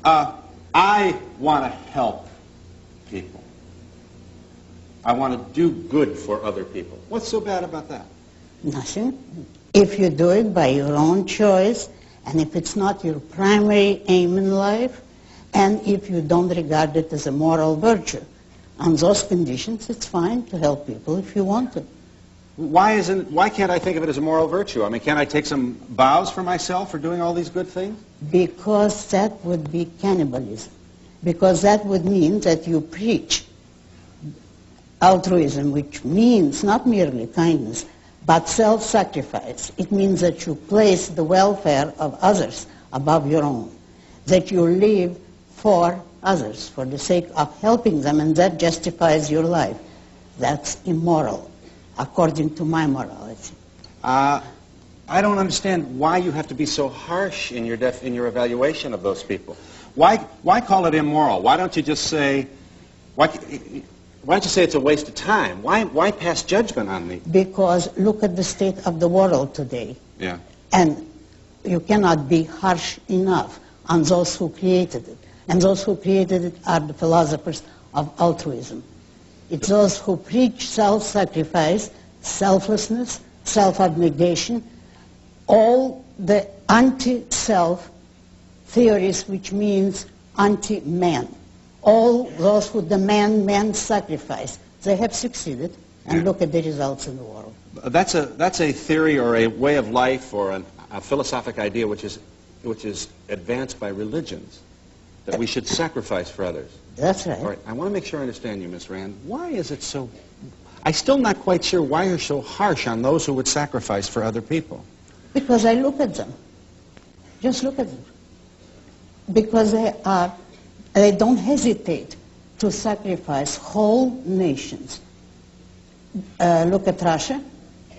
I want to help people. I want to do good for other people. What's so bad about that? Nothing. If you do it by your own choice, and if it's not your primary aim in life, and if you don't regard it as a moral virtue, on those conditions, it's fine to help people if you want to. Why can't I think of it as a moral virtue? I mean, can't I take some vows for myself for doing all these good things? Because that would be cannibalism. Because that would mean that you preach altruism, which means not merely kindness, but self-sacrifice. It means that you place the welfare of others above your own, that you live for others, for the sake of helping them, and that justifies your life. That's immoral, according to my morality. I don't understand why you have to be so harsh in your evaluation of those people. Why call it immoral? Why don't you just say, why don't you say it's a waste of time? Why pass judgment on me? Because look at the state of the world today. Yeah. And you cannot be harsh enough on those who created it. And those who created it are the philosophers of altruism. It's those who preach self-sacrifice, selflessness, self-abnegation, all the anti-self theories, which means anti-man. All those who demand man's sacrifice, they have succeeded, and look at the results in the world. That's a theory or a way of life or a philosophic idea which is advanced by religions, that we should sacrifice for others. That's right. All right, I want to make sure I understand you, Miss Rand. Why is it so... I'm still not quite sure why you're so harsh on those who would sacrifice for other people. Because I look at them. Just look at them. Because they don't hesitate to sacrifice whole nations. Look at Russia.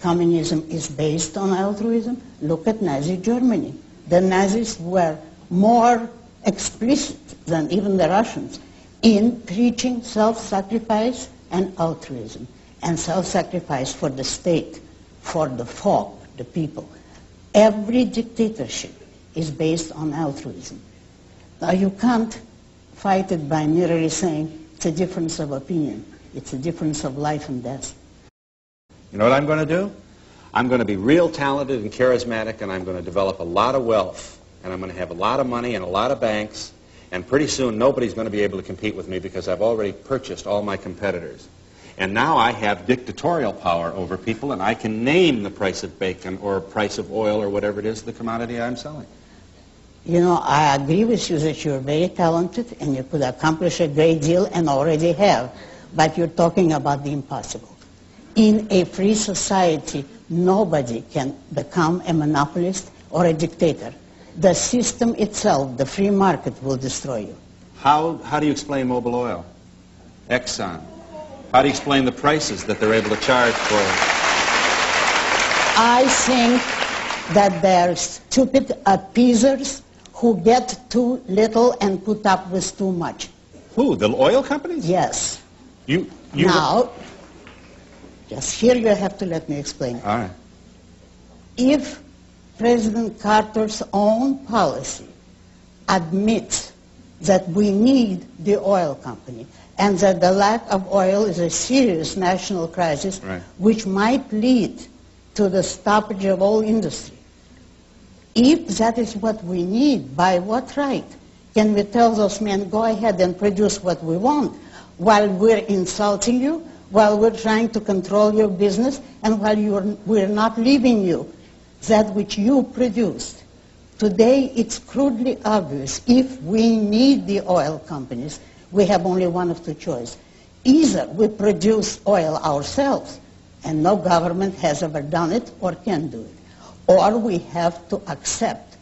Communism is based on altruism. Look at Nazi Germany. The Nazis were more explicit than even the Russians in preaching self-sacrifice and altruism, and self-sacrifice for the state, for the folk, the people. Every dictatorship is based on altruism. Now you can't fight it by merely saying it's a difference of opinion. It's a difference of life and death. You know what I'm going to do? I'm going to be real talented and charismatic, and I'm going to develop a lot of wealth, and I'm going to have a lot of money and a lot of banks, and pretty soon nobody's going to be able to compete with me because I've already purchased all my competitors. And now I have dictatorial power over people, and I can name the price of bacon or price of oil or whatever it is, the commodity I'm selling. You know, I agree with you that you're very talented and you could accomplish a great deal and already have, but you're talking about the impossible. In a free society, nobody can become a monopolist or a dictator. The system itself, the free market, will destroy you. How do you explain Mobil Oil, Exxon? How do you explain the prices that they're able to charge for it? I think that they're stupid appeasers who get too little and put up with too much. Who, the oil companies? Yes. You now, just here you have to let me explain. All right. If President Carter's own policy admits that we need the oil company and that the lack of oil is a serious national crisis, right, which might lead to the stoppage of all industry. If that is what we need, by what right can we tell those men, go ahead and produce what we want, while we're insulting you, while we're trying to control your business, and while we're not leaving you that which you produced? Today, it's crudely obvious. If we need the oil companies, we have only one of two choices. Either we produce oil ourselves, and no government has ever done it or can do it, or we have to accept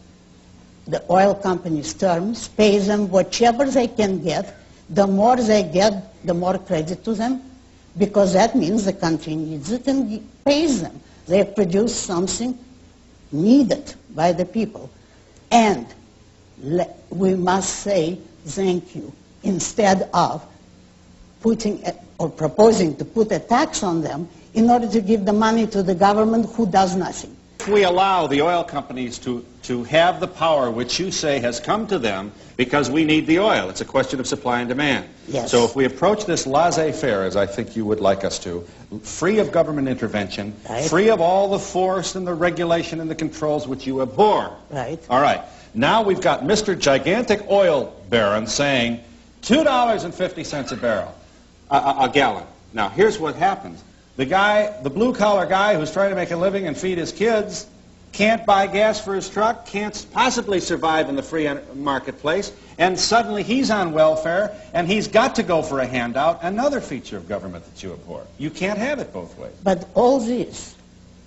the oil companies' terms, pay them whatever they can get. The more they get, the more credit to them, because that means the country needs it and pays them. They have produced something needed by the people. And we must say thank you, instead of putting or proposing to put a tax on them in order to give the money to the government who does nothing. if we allow the oil companies to have the power which you say has come to them because we need the oil, it's a question of supply and demand. Yes. So if we approach this laissez-faire, as I think you would like us to, free of government intervention, right, free of all the force and the regulation and the controls which you abhor. Right. All right. Now we've got Mr. Gigantic Oil Baron saying $2.50 a barrel, a gallon. Now here's what happens. The guy, the blue-collar guy who's trying to make a living and feed his kids, can't buy gas for his truck, can't possibly survive in the free marketplace, and suddenly he's on welfare, and he's got to go for a handout, another feature of government that you abhor. You can't have it both ways. But all this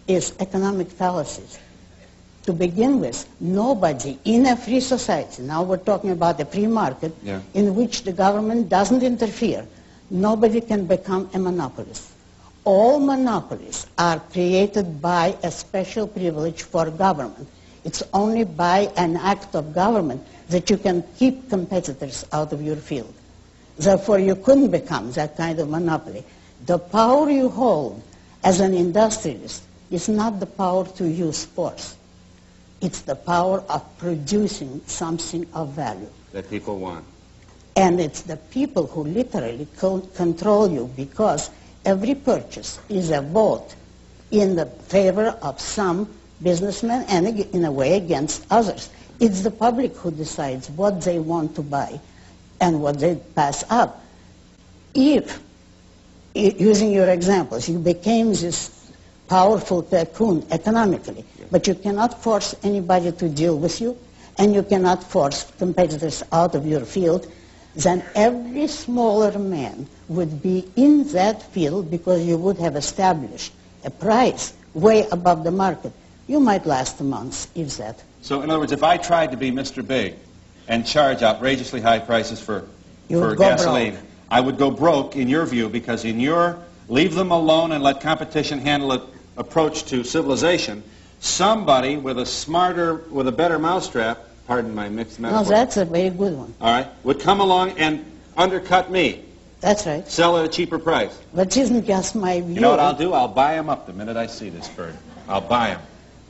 is economic fallacies. To begin with, nobody in a free society, now we're talking about a free market, in which the government doesn't interfere, nobody can become a monopolist. All monopolies are created by a special privilege for government. It's only by an act of government that you can keep competitors out of your field. Therefore, you couldn't become that kind of monopoly. The power you hold as an industrialist is not the power to use force. It's the power of producing something of value. That people want. And it's the people who literally control you, because every purchase is a vote in the favor of some businessmen and in a way against others. It's the public who decides what they want to buy and what they pass up. If, using your examples, you became this powerful tycoon economically, but you cannot force anybody to deal with you, and you cannot force competitors out of your field, then every smaller man would be in that field because you would have established a price way above the market. You might last a month, if that. So in other words, if I tried to be Mr. Big and charge outrageously high prices for gasoline, broke. I would go broke in your view, because in your leave them alone and let competition handle it approach to civilization, somebody with a better mousetrap, pardon my mixed metaphor. No, that's a very good one. All right, would come along and undercut me. That's right. Sell at a cheaper price. But isn't just my view. You know what I'll do? I'll buy him up the minute I see this bird. I'll buy him.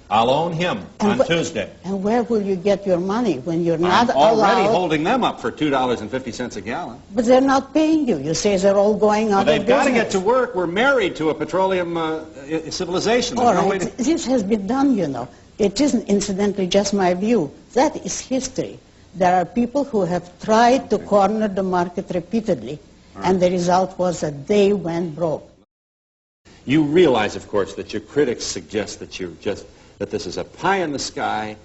I'll own him on Tuesday. And where will you get your money when you're not allowed? I'm already holding them up for $2.50 a gallon. But they're not paying you. You say they're all going out of business. They've got to get to work. We're married to a petroleum civilization. All right. This has been done, you know. It isn't, incidentally, just my view. That is history. There are people who have tried to corner the market repeatedly, and the result was that they went broke. You realize, of course, that your critics suggest that this is a pie-in-the-sky,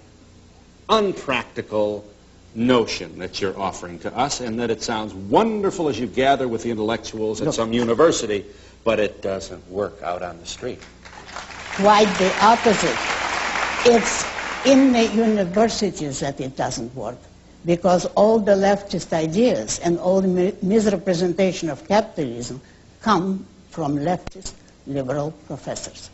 unpractical notion that you're offering to us, and that it sounds wonderful as you gather with the intellectuals at some university, but it doesn't work out on the street. Quite the opposite. It's in the universities that it doesn't work, because all the leftist ideas and all the misrepresentation of capitalism come from leftist liberal professors.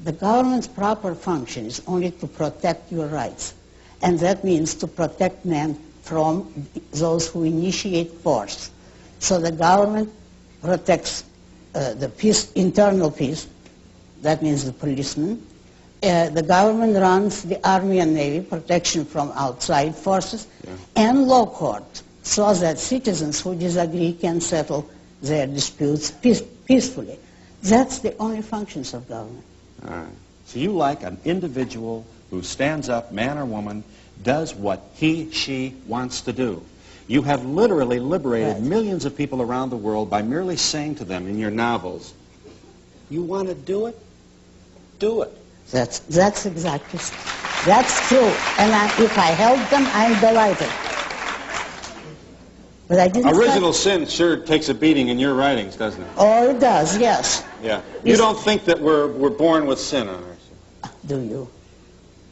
The government's proper function is only to protect your rights, and that means to protect men from those who initiate force. So the government protects the peace, internal peace, that means the policemen. The government runs the army and navy, protection from outside forces, and law court, so that citizens who disagree can settle their disputes peacefully. That's the only functions of government. All right. So you like an individual who stands up, man or woman, does what he, she wants to do. You have literally liberated millions of people around the world by merely saying to them in your novels, you want to do it? Do it. That's exactly, that's true. And if I help them, I'm delighted. But I didn't. Original sin sure takes a beating in your writings, doesn't it? Oh, it does, yes. Yeah. You don't think that we're born with sin on us? Do you?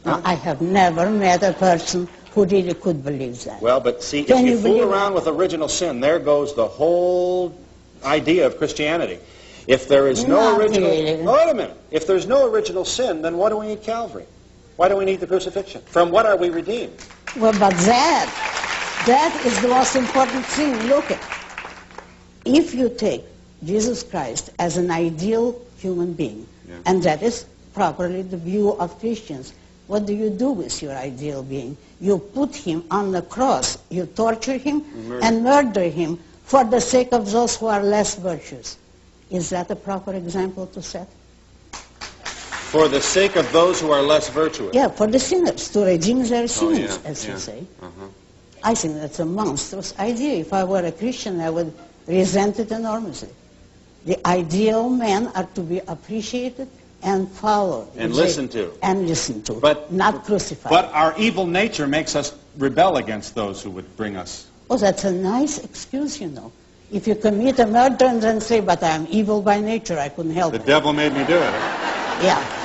Huh? No, I have never met a person who really could believe that. Well, but see, if you fool around with original sin, there goes the whole idea of Christianity. If there is no original... Wait a minute. If there's no original sin, then why do we need Calvary? Why do we need the crucifixion? From what are we redeemed? Well, but that is the most important thing. Look at, if you take Jesus Christ as an ideal human being, and that is properly the view of Christians. What do you do with your ideal being? You put him on the cross. You torture him and murder him for the sake of those who are less virtuous. Is that a proper example to set? For the sake of those who are less virtuous. Yeah, for the sinners, to redeem their sins, yeah, as you say. Uh-huh. I think that's a monstrous idea. If I were a Christian, I would resent it enormously. The ideal men are to be appreciated and followed. And listened to. And listened to, But not crucified. But our evil nature makes us rebel against those who would bring us. Oh, that's a nice excuse, you know. If you commit a murder and then say, but I'm evil by nature, I couldn't help The it. devil made me do it. Yeah.